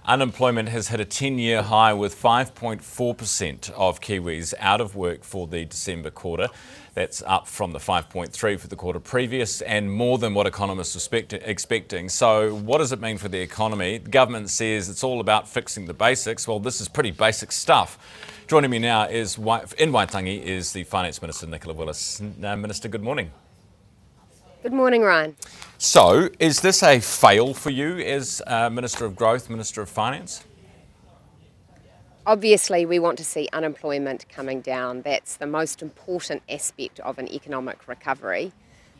Unemployment has hit a 10-year high with 5.4% of Kiwis out of work for the December quarter. That's up from the 5.3% for the quarter previous and more than what economists were expecting. So what does it mean for the economy? The government says it's all about fixing the basics. Well, this is pretty basic stuff. Joining me now is in Waitangi is the Finance Minister Nicola Willis. Minister, good morning. Good morning, Ryan. So, is this a fail for you as Minister of Growth, Minister of Finance? Obviously, we want to see unemployment coming down. That's the most important aspect of an economic recovery.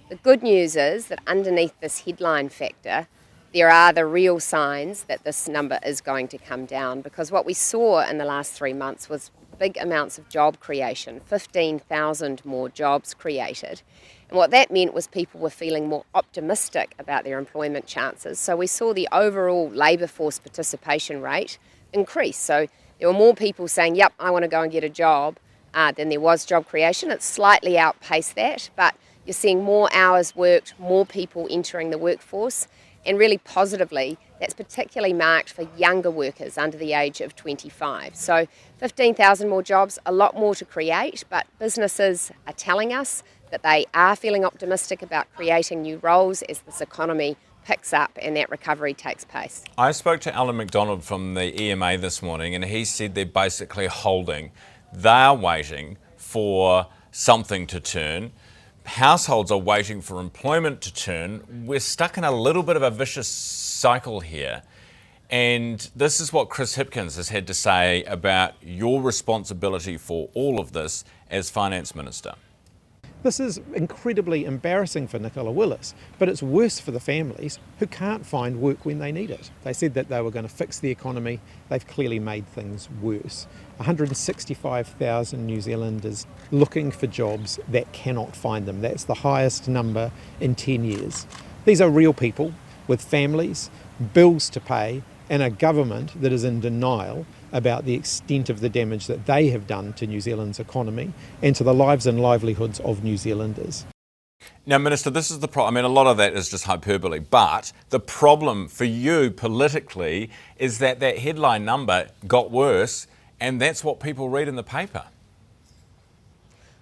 The good news is that underneath this headline factor, there are the real signs that this number is going to come down, because what we saw in the last 3 months was big amounts of job creation, 15,000 more jobs created. And what that meant was people were feeling more optimistic about their employment chances. So we saw the overall labour force participation rate increase. So there were more people saying, yep, I want to go and get a job, than there was job creation. It slightly outpaced that, but you're seeing more hours worked, more people entering the workforce, and really positively, that's particularly marked for younger workers under the age of 25. So 15,000 more jobs, a lot more to create, but businesses are telling us that they are feeling optimistic about creating new roles as this economy picks up and that recovery takes place. I spoke to Alan McDonald from the EMA this morning, and he said they're basically holding. They're waiting for something to turn. Households are waiting for employment to turn. We're stuck in a little bit of a vicious cycle here. And this is what Chris Hipkins has had to say about your responsibility for all of this as Finance Minister. This is incredibly embarrassing for Nicola Willis, but it's worse for the families who can't find work when they need it. They said that they were going to fix the economy. They've clearly made things worse. 165,000 New Zealanders looking for jobs that cannot find them. That's the highest number in 10 years. These are real people with families, bills to pay, and a government that is in denial about the extent of the damage that they have done to New Zealand's economy and to the lives and livelihoods of New Zealanders. Now, Minister, this is the problem. I mean, a lot of that is just hyperbole, but the problem for you politically is that that headline number got worse, and that's what people read in the paper.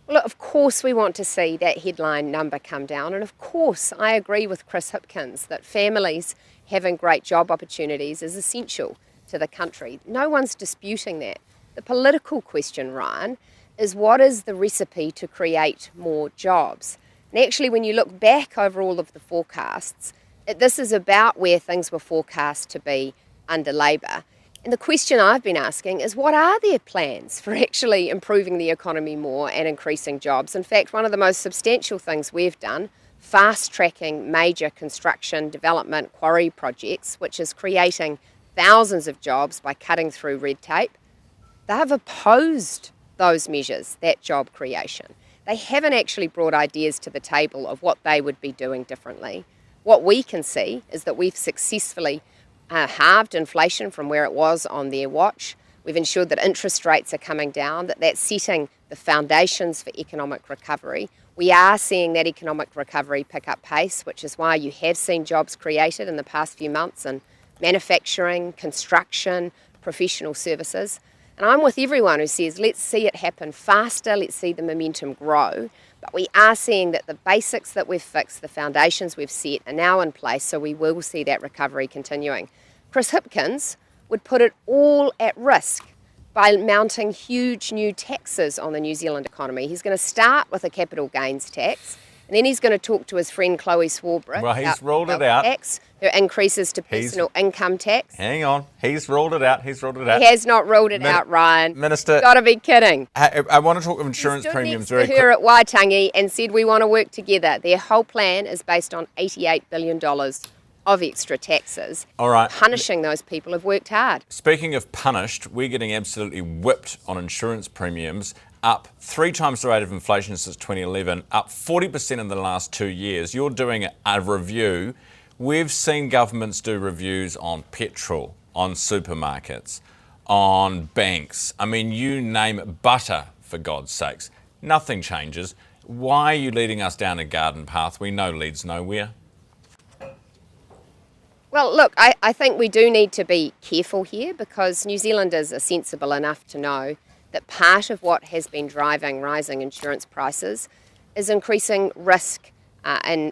Well, of course we want to see that headline number come down, and of course I agree with Chris Hipkins that families having great job opportunities is essential to the country. No one's disputing that. The political question, Ryan, is what is the recipe to create more jobs? And actually, when you look back over all of the forecasts, this is about where things were forecast to be under Labour. And the question I've been asking is, what are their plans for actually improving the economy more and increasing jobs? In fact, one of the most substantial things we've done, fast-tracking major construction, development, quarry projects, which is creating thousands of jobs by cutting through red tape, they've opposed those measures, that job creation. They haven't actually brought ideas to the table of what they would be doing differently. What we can see is that we've successfully halved inflation from where it was on their watch. We've ensured that interest rates are coming down, that's setting the foundations for economic recovery. We are seeing that economic recovery pick up pace, which is why you have seen jobs created in the past few months in manufacturing, construction, professional services. And I'm with everyone who says, let's see it happen faster, let's see the momentum grow. But we are seeing that the basics that we've fixed, the foundations we've set are now in place, so we will see that recovery continuing. Chris Hipkins would put it all at risk by mounting huge new taxes on the New Zealand economy. He's going to start with a capital gains tax, and then he's going to talk to his friend Chloe Swarbrick well, he's ruled it out. Tax, her increases to personal income tax. Hang on, he's ruled it out. He has not ruled it out, Ryan. Minister, you've got to be kidding. I want to talk of insurance premiums very quickly. Her at Waitangi and said we want to work together. Their whole plan is based on $88 billion of extra taxes. All right. Punishing those people who've worked hard. Speaking of punished, we're getting absolutely whipped on insurance premiums, up 3 times the rate of inflation since 2011, up 40% in the last 2 years. You're doing a review. We've seen governments do reviews on petrol, on supermarkets, on banks. I mean, you name it, butter, for God's sakes. Nothing changes. Why are you leading us down a garden path we know leads nowhere? Well, look, I think we do need to be careful here because New Zealanders are sensible enough to know that part of what has been driving rising insurance prices is increasing risk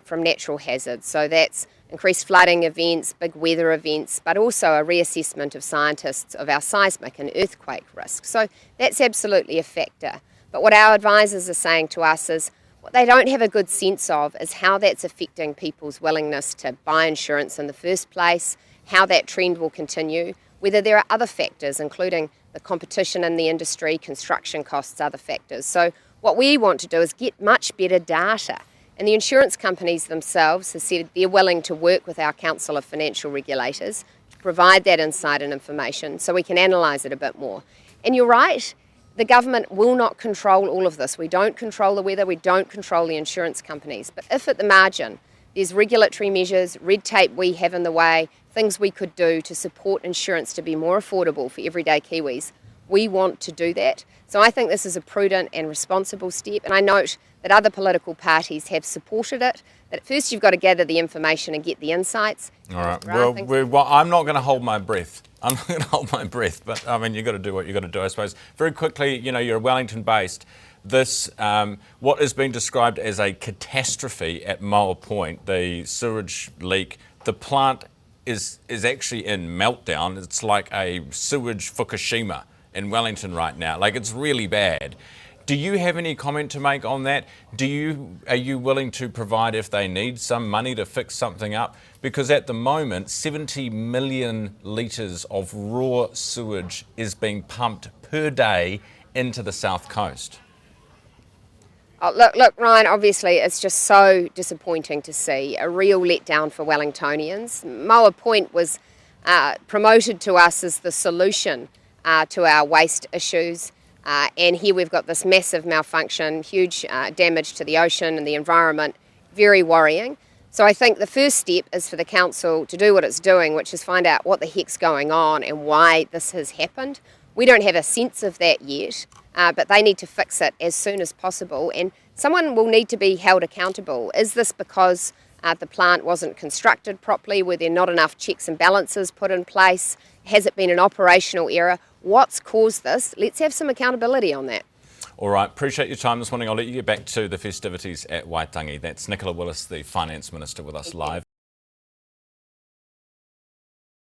from natural hazards. So that's increased flooding events, big weather events, but also a reassessment of scientists of our seismic and earthquake risk. So that's absolutely a factor. But what our advisors are saying to us is what they don't have a good sense of is how that's affecting people's willingness to buy insurance in the first place, how that trend will continue, whether there are other factors, including the competition in the industry, construction costs, other factors. So what we want to do is get much better data. And the insurance companies themselves have said they're willing to work with our Council of Financial Regulators to provide that insight and information so we can analyse it a bit more. And you're right, the government will not control all of this. We don't control the weather, we don't control the insurance companies. But if at the margin there's regulatory measures, red tape we have in the way, things we could do to support insurance to be more affordable for everyday Kiwis, we want to do that. So I think this is a prudent and responsible step, and I note that other political parties have supported it, that at first you've got to gather the information and get the insights. All right, well, I'm not going to hold my breath. I'm not going to hold my breath, but I mean, you've got to do what you've got to do, I suppose. Very quickly, you're Wellington based. This, what has been described as a catastrophe at Moa Point, the sewage leak, the plant is actually in meltdown. It's like a sewage Fukushima in Wellington right now. Like, it's really bad. Do you have any comment to make on that? Are you willing to provide, if they need some money to fix something up? Because at the moment, 70 million litres of raw sewage is being pumped per day into the south coast. Oh, look, Ryan, obviously it's just so disappointing to see, a real letdown for Wellingtonians. Moa Point was promoted to us as the solution to our waste issues. And here we've got this massive malfunction, huge damage to the ocean and the environment, very worrying. So I think the first step is for the council to do what it's doing, which is find out what the heck's going on and why this has happened. We don't have a sense of that yet, but they need to fix it as soon as possible, and someone will need to be held accountable. Is this because the plant wasn't constructed properly? Were there not enough checks and balances put in place? Has it been an operational error? What's caused this? Let's have some accountability on that. All right, appreciate your time this morning. I'll let you get back to the festivities at Waitangi. That's Nicola Willis, the Finance Minister, with us live.